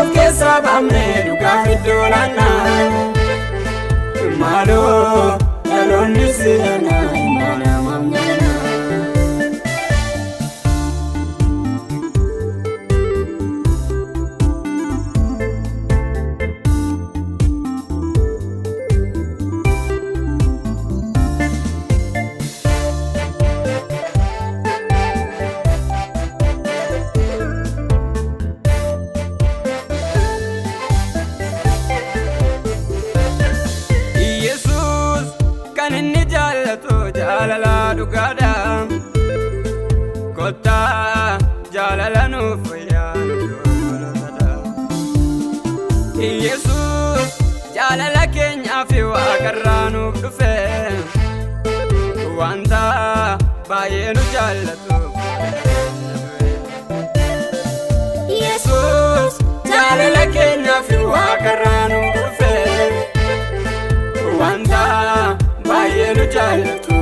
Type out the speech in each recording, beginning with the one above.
of kesa bamne duga fidolana malo aloni sena imana mamnyana Jalala dugada kota jalala nufaya Jesus jalala kenya fi wakaranu dufe wanta bayenu jalatu Jesus jalala kenya fi wakaranu dufe wanta bayenu jalatu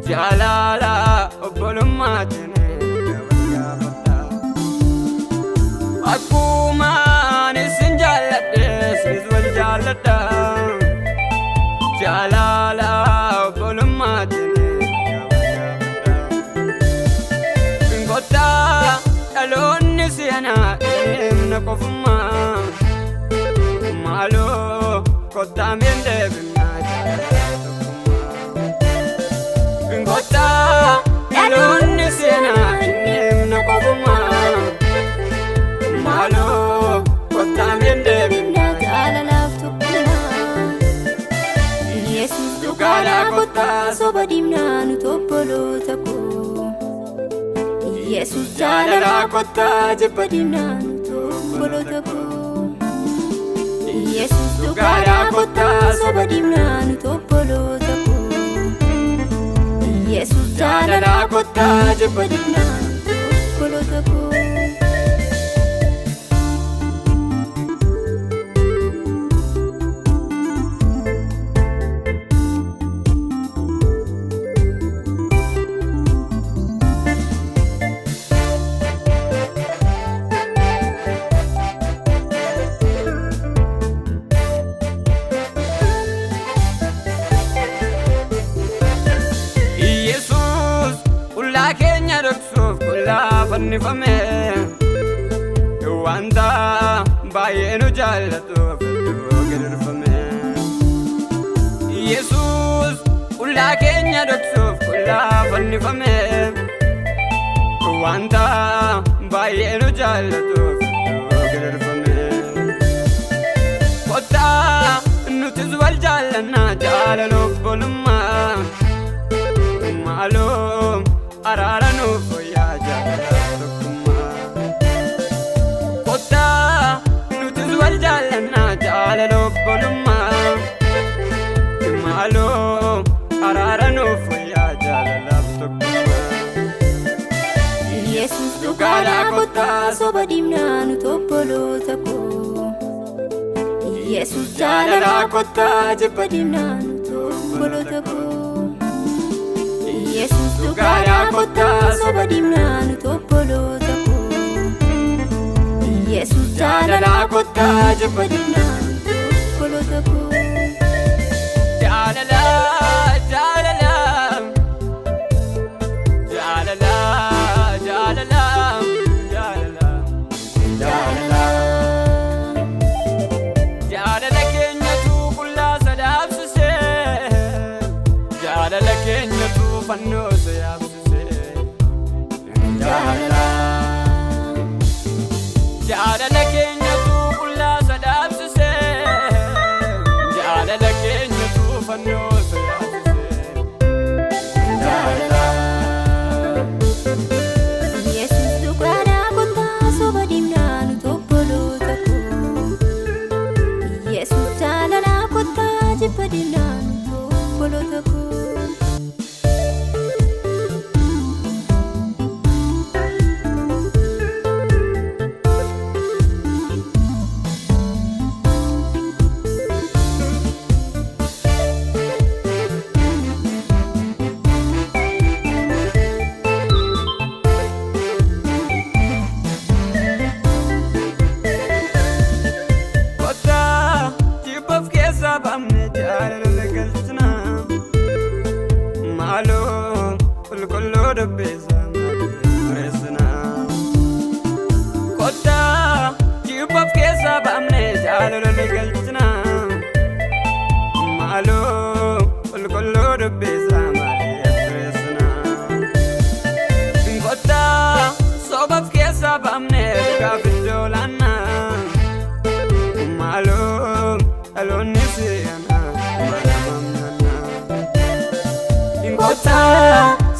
Jalala obolumatene gabata akuma nisinjalade sizwal jalada jalala obolumatene gabata ngota alonni siana imna kofuma malo kota mende Kota alonni sena nimna kofuma malo kota mende minna jalala tukuma Jesus dugala kota sobadimna nutopolo tako Jesus jalala kota jepadimna nutopolo tako Jesus dugala kota sobadimna nutopolo tako Jesus jalala kota jepadina kolo tako Kenya doksuf kula fanni fame wanda bayenu jalatu gelir fame Jesus kula Kenya doksuf kula fanni fame wanda bayenu jalatu gelir fame kota nutizwal jalana jalalo bolma malo arara no foya jalala kuma kota nutizwal jalana jalalo bolma malo arara no foya jalala kuma Jesus dugala kota sobadimna nutopolo tako Jesus jalala kota jepadimna nutopolo tako Jesus dugala kota sobadimna nutopolo tako Jesus jalala kota jepadimna nutopolo tako jalala jalala jalala jalala jalala jalala jalala kenya tu kulla sadabse jalala kenya tu fanno sayabse jalala jalala kenya tu kulla sadabse jalala kenya tu fanno sayabse jalala Jesus dugala kota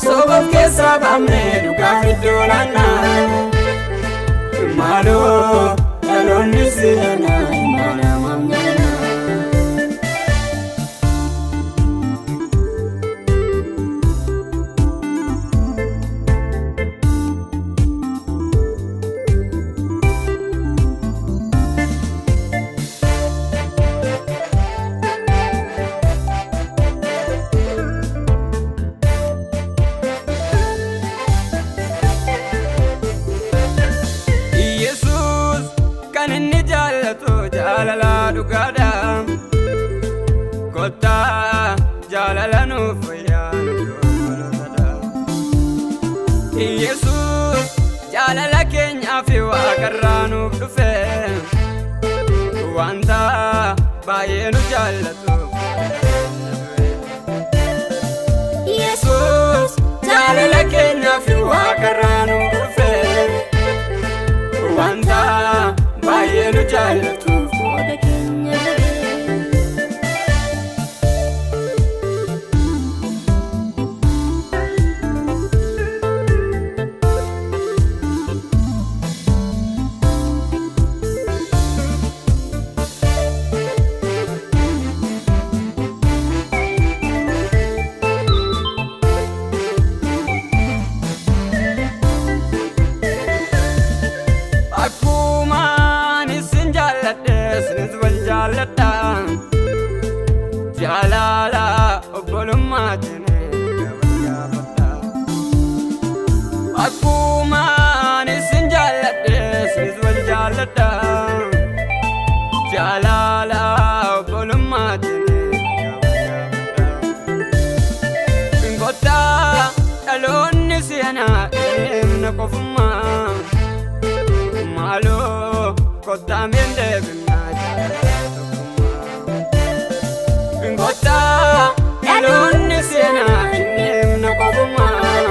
Sobaf keessa baamne dhugaaf iddoo laannaa maaloo dhaloonni seenaa imala mamnyaana. Jaalala dhugaadha kottaa jaalala nuuf fayyaanu dogoolotadha. Yesuus jaalala keenyaaf waaqarraa nuuf dhufe wanta baay'ee nu jaallatuuf. Yesuus jaalala keenyaaf waaqarraa nuuf dhufe wanta baay'ee nu jaallatuuf. Jaalala obbolummatiin gabaabadha. Akkuma isin jaalladhe isinis wal jaalladha. Jaalala obbolummatiin gabaabadha. Kottaa dhaloonni seenaa himna qofummaa maaloo kottaa miin deebinaa kottaa dhaloonni seenaa himna qofummaa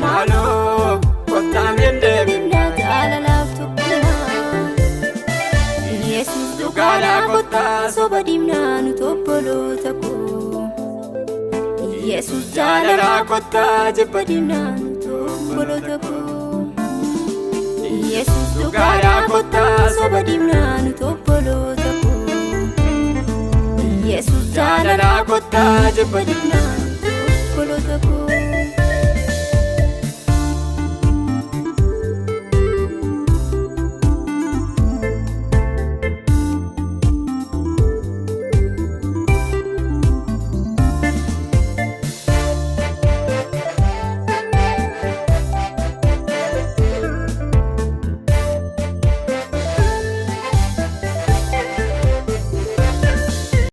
maaloo kottaa miin deebinaa jaalalaaf tokkummaa. Yesuus dhugaadha kottaa soba diimnaa nuti obboloota koo. Yesuus jaalala kottaa jibba diimnaa nuti obboloota koo. Yesuus dhugaadha kottaa soba diimnaa nuti obboloota koo. Yesuus jaalala kottaa jibba diimnaa nuti obboloota koo.